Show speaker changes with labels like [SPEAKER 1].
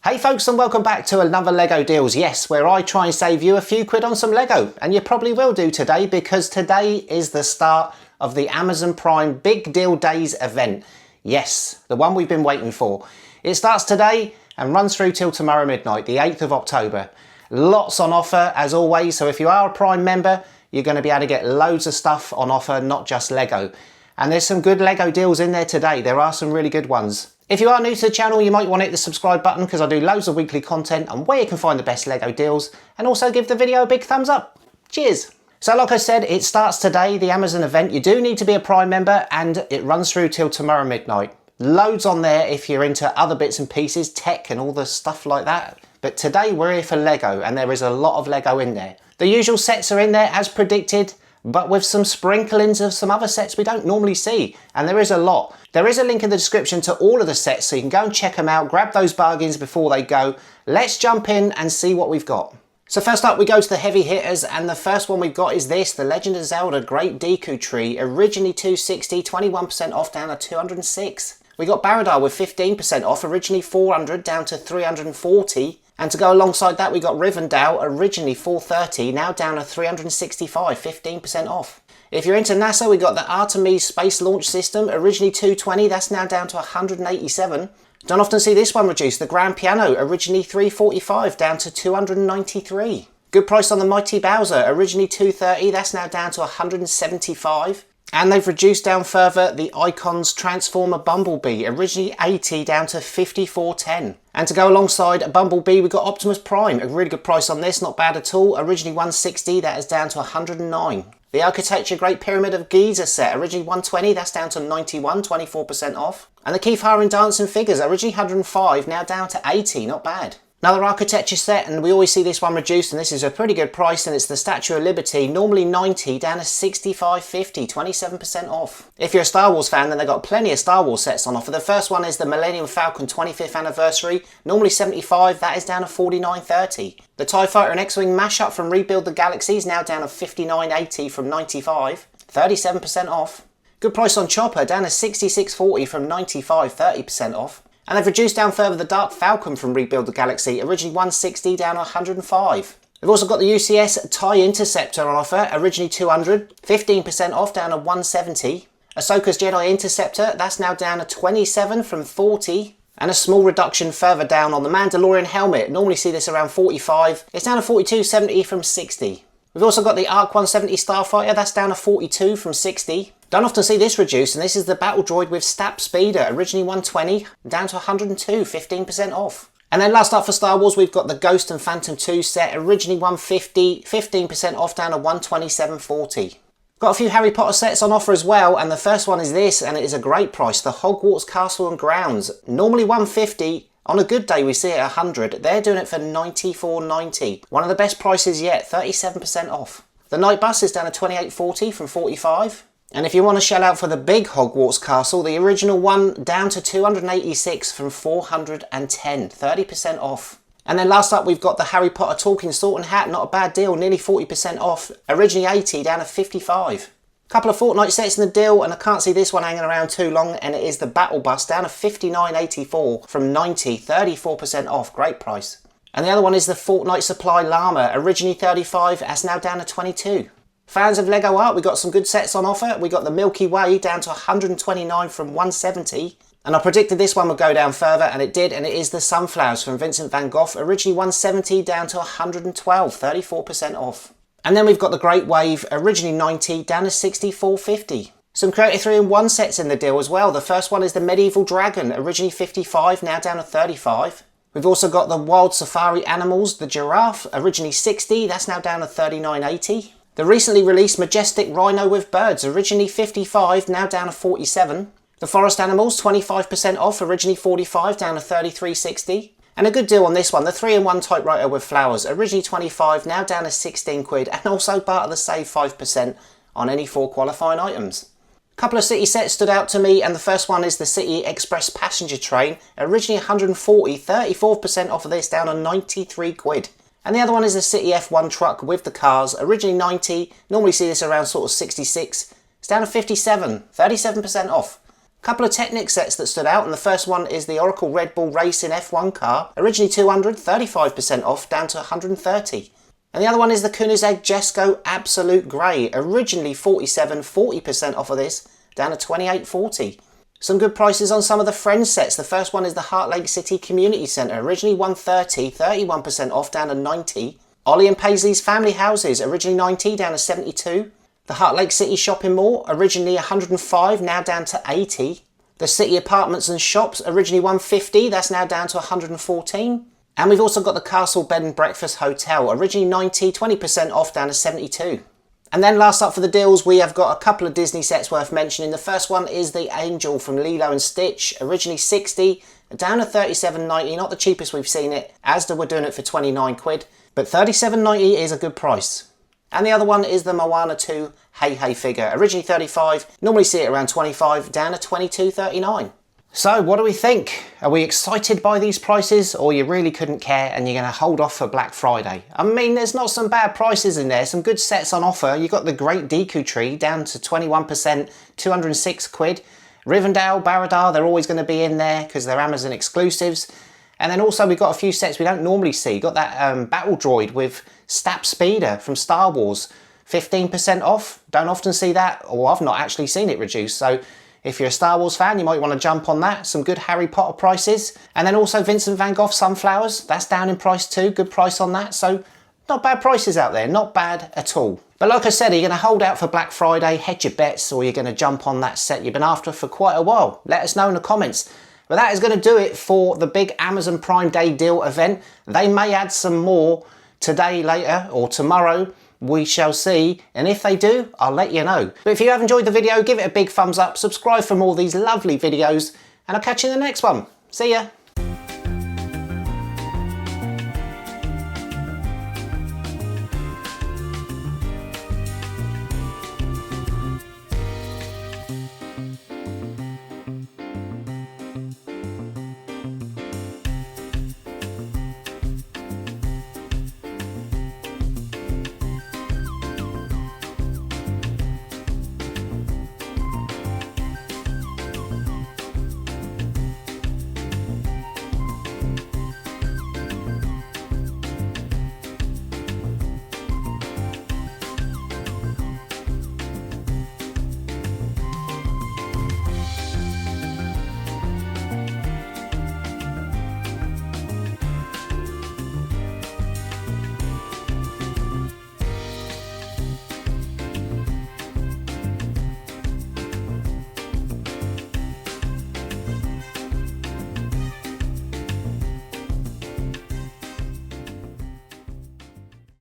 [SPEAKER 1] Hey folks, and welcome back to another LEGO Deals. Yes, where I try and save you a few quid on some LEGO, and you probably will do today because today is the start of the Amazon Prime Big Deal Days event. Yes, the one we've been waiting for. It starts today and runs through till tomorrow midnight, the 8th of October. Lots on offer as always, so if you are a Prime member, you're going to be able to get loads of stuff on offer, not just LEGO. And there's some good LEGO deals in there today. There are some really good ones. If you are new to the channel, you might want to hit the subscribe button because I do loads of weekly content on where you can find the best LEGO deals, and also give the video a big thumbs up. Cheers! So like I said, it starts today, the Amazon event. You do need to be a Prime member and it runs through till tomorrow midnight. Loads on there if you're into other bits and pieces, tech and all the stuff like that. But today we're here for LEGO and there is a lot of LEGO in there. The usual sets are in there as predicted, but with some sprinklings of some other sets we don't normally see, and there is a lot. There is a link in the description to all of the sets so you can go and check them out, grab those bargains before they go. Let's jump in and see what we've got. So first up we go to the heavy hitters, and the first one we've got is this, the Legend of Zelda Great Deku Tree, originally $260, 21% off down to $206. We got Baradar with 15% off, originally $400 down to $340. And to go alongside that, we got Rivendell, originally $430, now down to $365, 15% off. If you're into NASA, we got the Artemis Space Launch System, originally $220, that's now down to $187. Don't often see this one reduced. The Grand Piano, originally $345, down to $293. Good price on the Mighty Bowser, originally $230, that's now down to $175. And they've reduced down further the Icons Transformer Bumblebee, originally $80 down to $54.10. And to go alongside Bumblebee, we've got Optimus Prime, a really good price on this, not bad at all, originally $160, that is down to $109. The Architecture Great Pyramid of Giza set, originally $120, that's down to $91, 24% off. And the Keith Haring Dancing Figures, originally $105, now down to $80, not bad. Another architecture set, and we always see this one reduced, and this is a pretty good price, and it's the Statue of Liberty, normally $90 down to $65.50, 27% off. If you're a Star Wars fan, then they've got plenty of Star Wars sets on offer. The first one is the Millennium Falcon 25th anniversary, normally $75, that is down to $49.30. The TIE Fighter and X-Wing mashup from Rebuild the Galaxy is now down to $59.80 from $95, 37% off. Good price on Chopper, down to $66.40 from $95, 30% off. And they've reduced down further the Dark Falcon from Rebuild the Galaxy, originally $160 down to $105. We've also got the UCS TIE Interceptor on offer, originally $200, 15% off down to $170. Ahsoka's Jedi Interceptor, that's now down to $27 from $40. And a small reduction further down on the Mandalorian helmet, normally see this around $45, it's down to $42.70 from $60. We've also got the ARC 170 Starfighter, that's down to $42 from $60. Don't often see this reduced, and this is the Battle Droid with Stap Speeder, originally $120, down to $102, 15% off. And then last up for Star Wars, we've got the Ghost and Phantom 2 set, originally $150, 15% off down to $127.40. Got a few Harry Potter sets on offer as well, and the first one is this, and it is a great price, the Hogwarts Castle and Grounds, normally $150. On a good day we see it at $100, they're doing it for $94.90. One of the best prices yet, 37% off. The Night Bus is down to $28.40 from $45. And if you want to shell out for the big Hogwarts Castle, the original one down to $286 from $410, 30% off. And then last up we've got the Harry Potter Talking Sword and Hat, not a bad deal, nearly 40% off, originally $80 down to $55. Couple of Fortnite sets in the deal, and I can't see this one hanging around too long, and it is the Battle Bus down to $59.84 from $90, 34% off, great price. And the other one is the Fortnite Supply Llama, originally $35, that's now down to $22. Fans of LEGO art, we got some good sets on offer. We got the Milky Way down to $129 from $170. And I predicted this one would go down further, and it did, and it is the Sunflowers from Vincent van Gogh, originally $170 down to $112, 34% off. And then we've got the Great Wave, originally $90 down to $64.50. Some Creator 3-in-1 sets in the deal as well. The first one is the Medieval Dragon, originally $55, now down to $35. We've also got the Wild Safari Animals, the Giraffe, originally $60, that's now down to $39.80. The recently released Majestic Rhino with Birds, originally $55, now down to $47. The Forest Animals, 25% off, originally $45, down to $33.60. And a good deal on this one, the 3-in-1 typewriter with flowers, originally $25, now down to 16 quid, and also part of the save 5% on any 4 qualifying items. A couple of city sets stood out to me, and the first one is the City Express passenger train, originally $140, 34% off of this, down to 93 quid. And the other one is the City F1 truck with the cars, originally $90, normally see this around sort of $66, it's down to $57, 37% off. Couple of Technic sets that stood out, and the first one is the Oracle Red Bull Racing F1 car, originally 200, 35% off, down to 130. And the other one is the Koenigsegg Jesko Absolute Grey, originally 47, 40% off of this, down to 28.40. Some good prices on some of the Friends sets. The first one is the Heart Lake City Community Centre, originally 130, 31% off, down to 90. Ollie and Paisley's Family Houses, originally 90, down to 72. The Heart Lake City Shopping Mall, originally 105, now down to 80. The City Apartments and Shops, originally 150, that's now down to 114. And we've also got the Castle Bed and Breakfast Hotel, originally 90, 20% off, down to 72. And then last up for the deals, we have got a couple of Disney sets worth mentioning. The first one is the Angel from Lilo and Stitch, originally 60, down to 37.90, not the cheapest we've seen it. Asda were doing it for 29 quid, but 37.90 is a good price. And the other one is the Moana 2 Hey Hey figure, originally 35, normally see it around 25, down to 22.39. So what do we think? Are we excited by these prices, or you really couldn't care and you're going to hold off for Black Friday? I mean, there's not some bad prices in there, some good sets on offer. You've got the Great Deku Tree down to 21%, 206 quid. Rivendell, Baradar, they're always going to be in there because they're Amazon exclusives. And then also we've got a few sets we don't normally see. You've got that Battle Droid with Stap Speeder from Star Wars, 15% off. Don't often see that, or I've not actually seen it reduced. So if you're a Star Wars fan, you might want to jump on that. Some good Harry Potter prices. And then also Vincent van Gogh Sunflowers, that's down in price too. Good price on that. So not bad prices out there, not bad at all. But like I said, are you going to hold out for Black Friday, hedge your bets, or you're going to jump on that set you've been after for quite a while? Let us know in the comments. But that is going to do it for the big Amazon Prime Day deal event. They may add some more today, later, or tomorrow. We shall see. And if they do, I'll let you know. But if you have enjoyed the video, give it a big thumbs up, subscribe for more of these lovely videos, and I'll catch you in the next one. See ya.